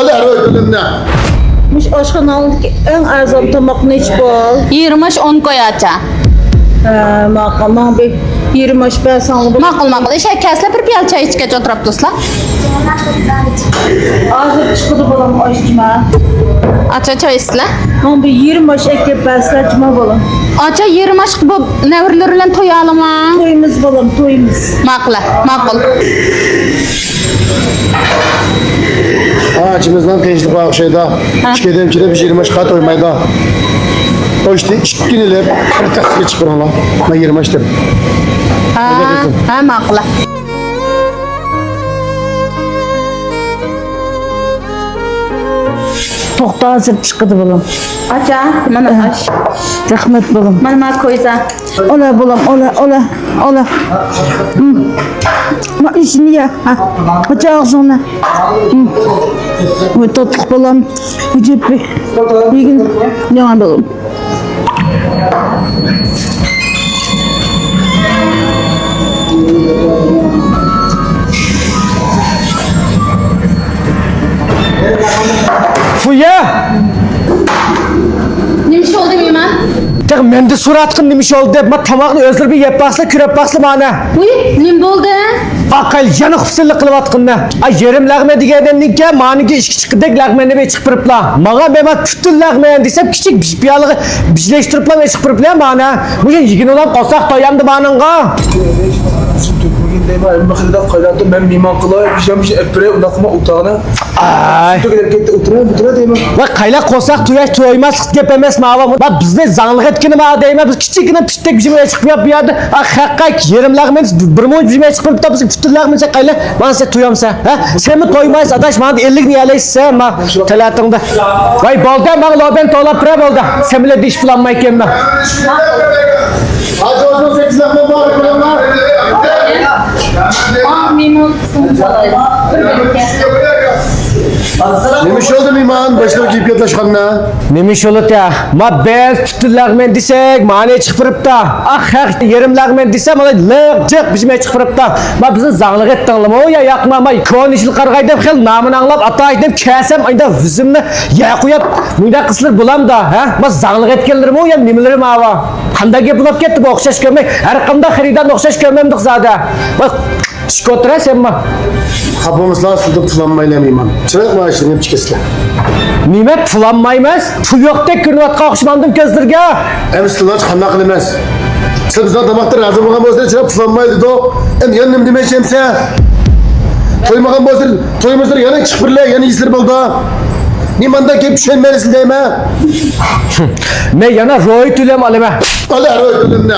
Öyle öyle ne? Muş aşkınaldaki en azam tamak neç bol? 20-10 koyaca. Maqal, bir 20 ben sana Maqul. İşte kesle bir piyal çay içkece oturup dostlar. Azır çıkıdı balam aşkıma. Aça çay isle. Bir 20 ekip besletme balam. Aça 20 aşk bu nevrleriyle toyalım ha. Toyumuz balam, toyumuz. Maqul. Açımızdan gençlik var şeyde. Çıkedem ki de bir 20 kat oymayda. O işte işkinler bir taksiye çıkıyorlar. Ben 20 dedim. Ha maqul. Toxta azır çıkıdı balam. Aça, mana aş. Rahmet balam. Mana koyza. Ola balam, ola. Ma işini ya. Bıçağı sonra. Bu tatlı balam. Bu ceppi. Bir gün yaman balam. Fuya! Neymiş oldu mıyman? Tek mende suratın neymiş oldu? Ma tamaqni özür bir yep basla, kürep basla bana. Uy, nim boldu? Aqal yanıq hıfsırlıq qılıb atqında. Ay yerim lağme digədən ki, maniki işki çıqıdək lağmeni be çıxpırıpla. Mağa bemat bütün lağmeyen desem küçük biyalığı bizleştiripla ve çıqpırıpla bana. Bugün yigin olan qosaq toyandı banınğa. Bugün deyim ben bakırda kaynattım ben miman kılay pişirmiş epre unakma utağına. Ay. Gitti otura deyim. Va qayla qosaq toyaş toymaz gep emes mava. Va bizne zanlıq etkini ma deyme biz kichikina piştek bizime çıqıp yapıyadı. Ah haqqaq yerim lağmen bir moy bizime çıqıp da biz bütün lağmen qayla bana sen toyamsa. Ha? Sen mi toymayız adaş bana 50 niyaleysen ma telatında. Vay bolda ma loben tola pre bolda. Sen bile diş bulanmay kelme. Hadi oradan 8 dakika var koyalım. Memnun Neymiş oldu miman? Başına giyip yatlaşkanına. Nemiş olup ya? Ma ben bütün lağmen desek mane çıqpırıp da. Ah haq yerim lağmen desem ona lığcık bizime çıqpırıp da. Ma bizni zanlıq ettin anlama o ya yakma ma ikon işil qarğaydım xil namını anlap ata aydım kesem ayda vizimni ya qoyap muyda qısılır bulam da ha? Ma zanlıq etkenlerim o ya nemelerim ava. Qanda gepilip ketdi bu oxşaş görmek. Her qanda xiridan oxşaş görmemdik zada. Bak Şikotra sen ma. Kapımızla sulduk tulanmayla miman. Çırak maaşını hep çıkesle. Nimet fulanmayız. Pul yok tek kırnıvatqa oxşamandım közdirge. Emsizler çıkanına kılmaz. Siz bizden damakta razı olmadan bozdur çırak tulanmaydı da. Em yanım demeyeceğim sen. Toymagan bozdur. Toyumuzdur yana çıkpırla yana isir buldu. Nimanda kep düşenmelisin deyme. Me yana roy tülem aleme. Öyle öyle ne?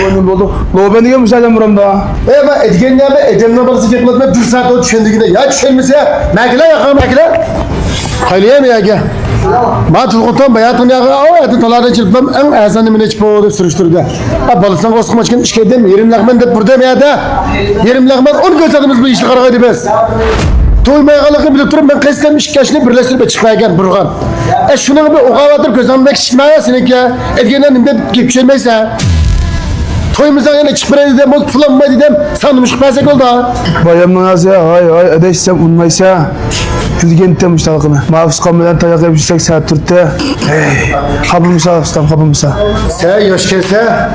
Olanın oldu. Lo ben diyorum müsaaden buramda. Ben etkenliğe edemine bakısı çekmediğime 1 saat o düşendiğinde. Ya düşenmişse mekile yakalım mekile. Hayliye mi ya gel? Ma tulgutan bayatın ya o etin talarda çırpmam en azanı mine çıpı sürüştürdü. Ha balısından koskım açken işkeden yerim lağmen de burada mı ya da? Yerim lağmen 10 gözadımız bu işi karagaydı biz. Toymaya kalıkı bilip durun ben kestiğim işkeşini birleştirip çıkmayken burgan. Şunun bir oğavadır gözümde çıkmaya sinek ya. Etkenler nimde geçirmeyse. Toyumuzdan yana çıkmaya dedim, o fulanma dedim, sandım çıkmayacak oldu ha. Bayramdan az ya hay edeşsem unmaysa. Düzgen demiş halkını. Mafus kamelen tayak yapışsak saat turtte. Hey, kapımıza ustam kapımıza. Sen yaş kese,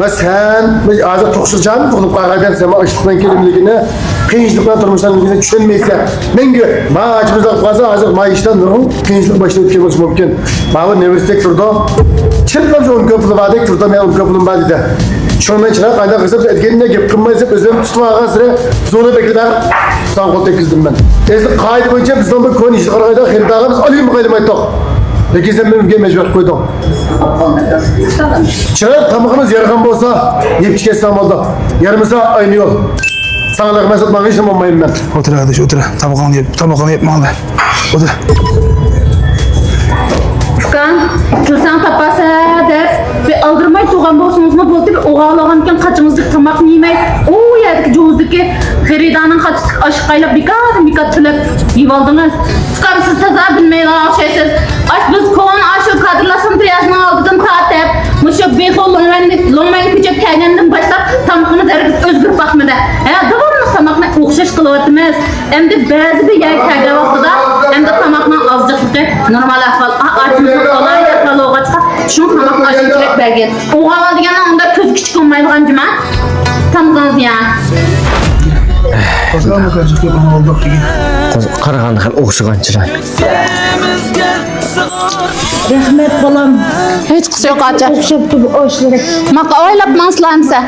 ve sen ağzı toksuzcan, tuğlup ağadan sen açlıktan kelimliğine, kıyınçlıktan durmuştan ilgine düşünmeyse, menge, bana açımızdan fazla ağzı mayıştan durun, kıyınçlık başta ötken olsun mümkün. Bana üniversitek turda, çırplamca 10 köpülü vardı, turda ben 10 köpülüm var dedi. Şundan çırak, ayda kızıp etkenine gep kırmayızıp, özlem tutma ağadan sıra, zorla bekleder, sağ kol tekizdim ben. Ezdi kaydı boyunca bizden bir konu işi karagayda, xeridağımız alayım mı kaydım ayttık. Peki sen benim mecbur koydum. Çırak tamamımız yarıkan olsa, yepçi kessem oldu. Yarımıza aynı yol. Sana da mesut bana işim olmayayım ben. Otur kardeş otur. Tamamını yapma Allah. Otur. Furkan, kılsan tapasa der. Ve aldırmay tuğan bolsunuz mu boldu? Oğalağanken kaçımızdık tamak yemey. O yerdik joğuzdaki xeridanın kaçtık aşkayla bikat tülep yivaldınız. Furkan siz taza bilmeyin şeysiz. Aş biz kovan aşı kadırlasın priyazını aldıkın tatep. Mışı beyhol longmayın küçük kendinden başlap tamakınız ergiz özgür bakmada. Davarınız tamakına okşaş kılıvatımız. Hem de bazı bir yer kagavaqtı Normal ahval. Açımızın olay ahval oğa çıkar. Şunu tamak aşın kirek bergen. Oğala degenden onda köz küçük olmaydıgan cüma. Tamdınız ya. Bakalım kaçık yapan oldu degen. Qaraganda hal o'xshagan chiroy. Rahmet balam. Hiç kısa yok acı. Okşaptı bu ağaçları. Maka oylap manslansa.